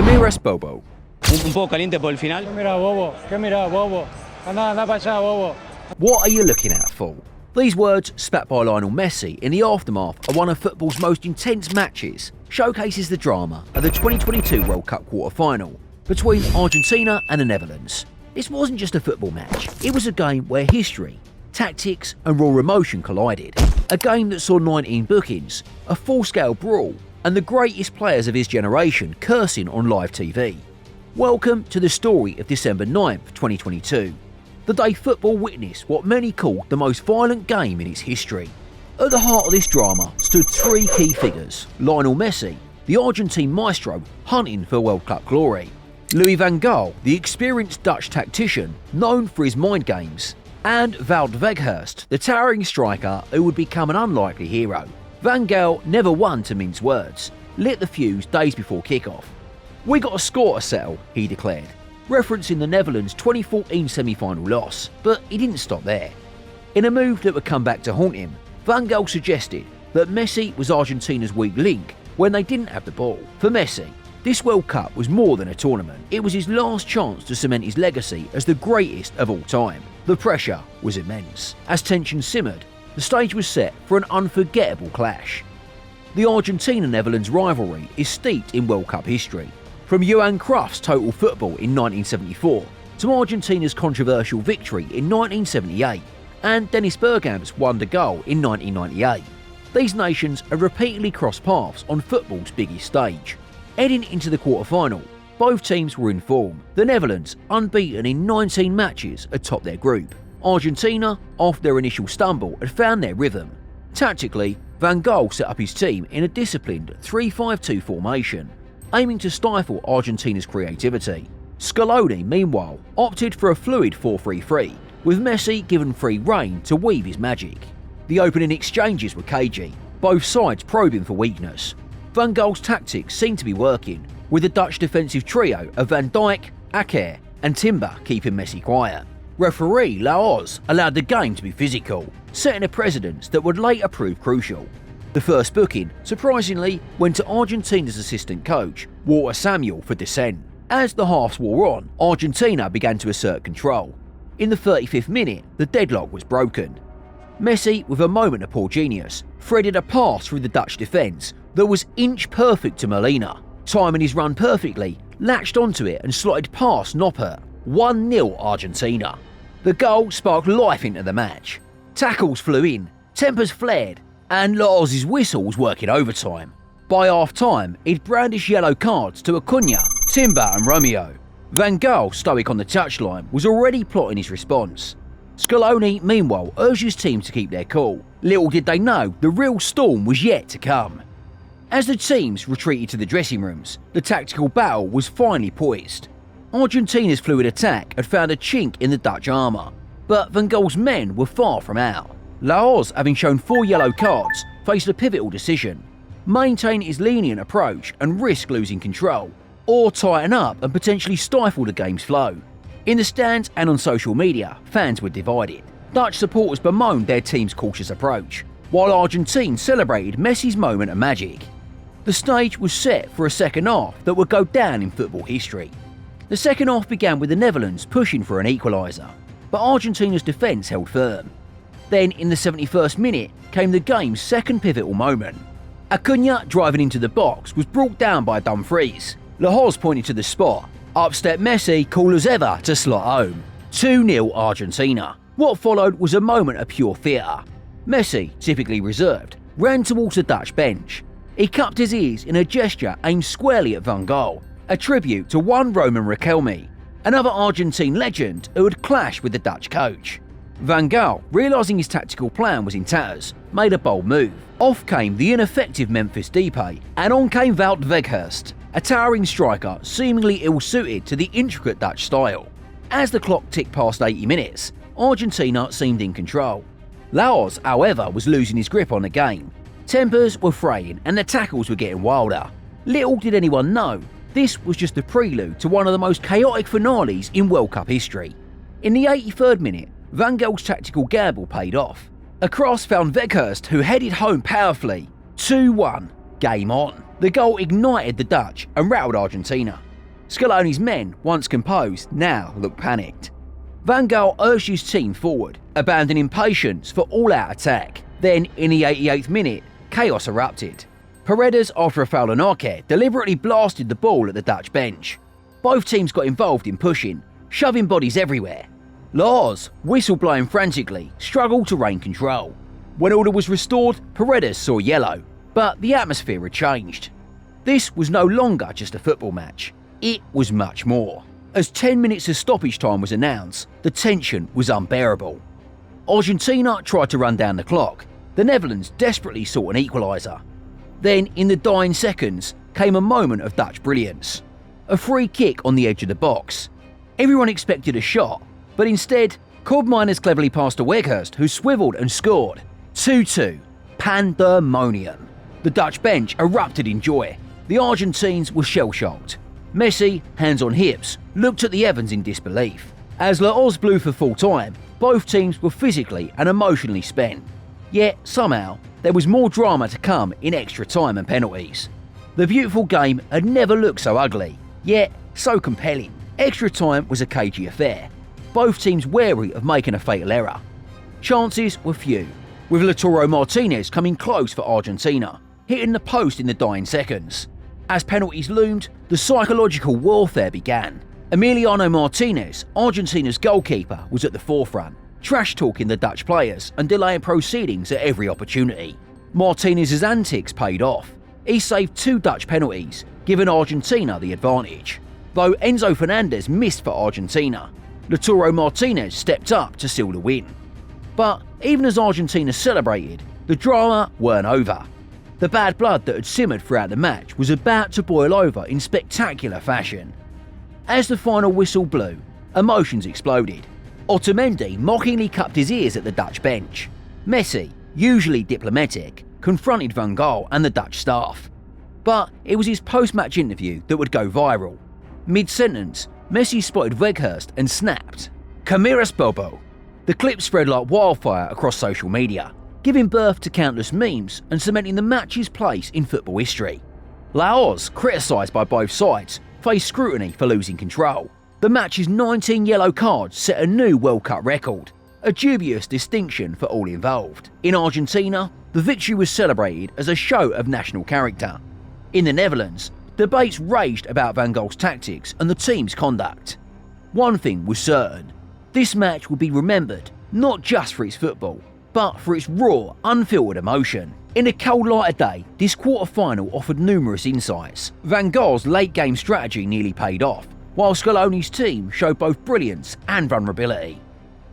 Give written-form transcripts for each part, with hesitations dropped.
mirás, bobo? Un poco caliente por el final. ¿Qué mirá, bobo? ¿Qué mirá, bobo? Anda para allá, bobo. What are you looking at, fool? These words, spat by Lionel Messi in the aftermath of one of football's most intense matches, showcases the drama of the 2022 World Cup quarter-final between Argentina and the Netherlands. This wasn't just a football match, it was a game where history, tactics and raw emotion collided. A game that saw 19 bookings, a full-scale brawl, and the greatest players of his generation cursing on live TV. Welcome to the story of December 9th, 2022. The day football witnessed what many called the most violent game in its history. At the heart of this drama stood three key figures: Lionel Messi, the Argentine maestro hunting for World Cup glory; Louis van Gaal, the experienced Dutch tactician known for his mind games; and Wout Weghorst, the towering striker who would become an unlikely hero. Van Gaal, never one to mince words, lit the fuse days before kickoff. "We got a score to settle," he declared, referencing the Netherlands' 2014 semi-final loss, but he didn't stop there. In a move that would come back to haunt him, Van Gaal suggested that Messi was Argentina's weak link when they didn't have the ball. For Messi, this World Cup was more than a tournament. It was his last chance to cement his legacy as the greatest of all time. The pressure was immense. As tension simmered, the stage was set for an unforgettable clash. The Argentina-Netherlands rivalry is steeped in World Cup history. From Johan Cruyff's total football in 1974 to Argentina's controversial victory in 1978 and Dennis Bergkamp's wonder goal in 1998. These nations have repeatedly crossed paths on football's biggest stage. Heading into the quarter-final, both teams were in form. The Netherlands, unbeaten in 19 matches, atop their group. Argentina, after their initial stumble, had found their rhythm. Tactically, Van Gaal set up his team in a disciplined 3-5-2 formation, aiming to stifle Argentina's creativity. Scaloni, meanwhile, opted for a fluid 4-3-3, with Messi given free rein to weave his magic. The opening exchanges were cagey, both sides probing for weakness. Van Gaal's tactics seemed to be working, with the Dutch defensive trio of Van Dijk, Etched and Timber keeping Messi quiet. Referee Laos allowed the game to be physical, setting a precedence that would later prove crucial. The first booking, surprisingly, went to Argentina's assistant coach, Walter Samuel, for dissent. As the halves wore on, Argentina began to assert control. In the 35th minute, the deadlock was broken. Messi, with a moment of pure genius, threaded a pass through the Dutch defence that was inch perfect to Molina. Timing his run perfectly, latched onto it and slotted past Noppert. 1-0 Argentina. The goal sparked life into the match. Tackles flew in, tempers flared, and Laos's whistle was working overtime. By half-time, he'd brandished yellow cards to Acuna, Timber and Romeo. Van Gaal, stoic on the touchline, was already plotting his response. Scaloni, meanwhile, urged his team to keep their cool. Little did they know the real storm was yet to come. As the teams retreated to the dressing rooms, the tactical battle was finally poised. Argentina's fluid attack had found a chink in the Dutch armour, but Van Gaal's men were far from out. Laos, having shown 4 yellow cards, faced a pivotal decision: maintain his lenient approach and risk losing control, or tighten up and potentially stifle the game's flow. In the stands and on social media, fans were divided. Dutch supporters bemoaned their team's cautious approach, while Argentina celebrated Messi's moment of magic. The stage was set for a second half that would go down in football history. The second half began with the Netherlands pushing for an equalizer, but Argentina's defence held firm. Then, in the 71st minute, came the game's second pivotal moment. Acuna, driving into the box, was brought down by Dumfries. Lahoz pointed to the spot. Up stepped Messi, cool as ever, to slot home. 2-0 Argentina. What followed was a moment of pure theatre. Messi, typically reserved, ran towards the Dutch bench. He cupped his ears in a gesture aimed squarely at Van Gaal, a tribute to one Roman Riquelme, another Argentine legend who had clashed with the Dutch coach. Van Gaal, realising his tactical plan was in tatters, made a bold move. Off came the ineffective Memphis Depay, and on came Wout Weghorst, a towering striker seemingly ill-suited to the intricate Dutch style. As the clock ticked past 80 minutes, Argentina seemed in control. Laos, however, was losing his grip on the game. Tempers were fraying and the tackles were getting wilder. Little did anyone know, this was just the prelude to one of the most chaotic finales in World Cup history. In the 83rd minute, Van Gaal's tactical gamble paid off. A cross found Weghorst, who headed home powerfully. 2-1. game on. The goal ignited the Dutch and rattled Argentina. Scaloni's men, once composed, now looked panicked. Van Gaal urged his team forward, abandoning patience for all-out attack. Then, in the 88th minute, chaos erupted. Paredes, after a foul on Etched, deliberately blasted the ball at the Dutch bench. Both teams got involved in pushing, shoving bodies everywhere. Lars, whistle blowing frantically, struggled to rein control. When order was restored, Paredes saw yellow, but the atmosphere had changed. This was no longer just a football match. It was much more. As 10 minutes of stoppage time was announced, the tension was unbearable. Argentina tried to run down the clock. The Netherlands desperately sought an equalizer. Then, in the dying seconds, came a moment of Dutch brilliance. A free kick on the edge of the box. Everyone expected a shot, but instead, Koopmeiners cleverly passed to Weghorst, who swiveled and scored. 2-2. Pandemonium. The Dutch bench erupted in joy. The Argentines were shell-shocked. Messi, hands on hips, looked at the Evans in disbelief. As La Oz blew for full time, both teams were physically and emotionally spent. Yet, somehow, there was more drama to come in extra time and penalties. The beautiful game had never looked so ugly, yet so compelling. Extra time was a cagey affair, both teams wary of making a fatal error. Chances were few, with Lautaro Martinez coming close for Argentina, hitting the post in the dying seconds. As penalties loomed, the psychological warfare began. Emiliano Martinez, Argentina's goalkeeper, was at the forefront, trash-talking the Dutch players and delaying proceedings at every opportunity. Martinez's antics paid off. He saved 2 Dutch penalties, giving Argentina the advantage. Though Enzo Fernandez missed for Argentina, Lautaro Martinez stepped up to seal the win. But even as Argentina celebrated, the drama weren't over. The bad blood that had simmered throughout the match was about to boil over in spectacular fashion. As the final whistle blew, emotions exploded. Otamendi mockingly cupped his ears at the Dutch bench. Messi, usually diplomatic, confronted Van Gaal and the Dutch staff. But it was his post-match interview that would go viral. Mid-sentence, Messi spotted Weghorst and snapped, "Mirás, bobo." The clip spread like wildfire across social media, giving birth to countless memes and cementing the match's place in football history. Laos, criticised by both sides, faced scrutiny for losing control. The match's 19 yellow cards set a new World Cup record, a dubious distinction for all involved. In Argentina, the victory was celebrated as a show of national character. In the Netherlands, debates raged about Van Gaal's tactics and the team's conduct. One thing was certain: this match would be remembered not just for its football, but for its raw, unfiltered emotion. In the cold light of day, this quarter-final offered numerous insights. Van Gaal's late-game strategy nearly paid off, while Scaloni's team showed both brilliance and vulnerability.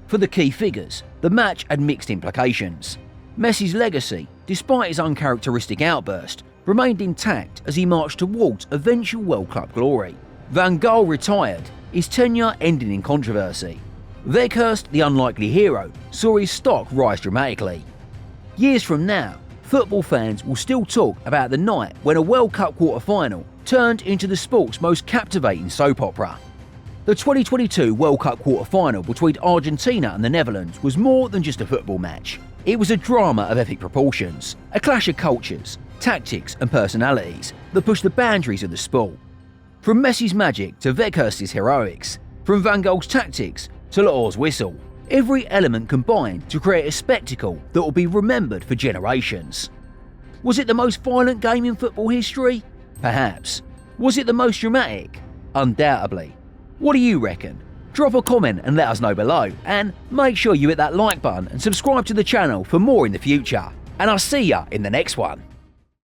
For the key figures, the match had mixed implications. Messi's legacy, despite his uncharacteristic outburst, remained intact as he marched towards eventual World Cup glory. Van Gaal retired, his tenure ending in controversy. Weghorst, the unlikely hero, saw his stock rise dramatically. Years from now, football fans will still talk about the night when a World Cup quarter-final turned into the sport's most captivating soap opera. The 2022 World Cup quarter-final between Argentina and the Netherlands was more than just a football match. It was a drama of epic proportions, a clash of cultures, tactics and personalities that pushed the boundaries of the sport. From Messi's magic to Weghorst's heroics, from Van Gaal's tactics to Laur's whistle, every element combined to create a spectacle that will be remembered for generations. Was it the most violent game in football history? Perhaps. Was it the most dramatic? Undoubtedly. What do you reckon? Drop a comment and let us know below, and make sure you hit that like button and subscribe to the channel for more in the future. And I'll see ya in the next one.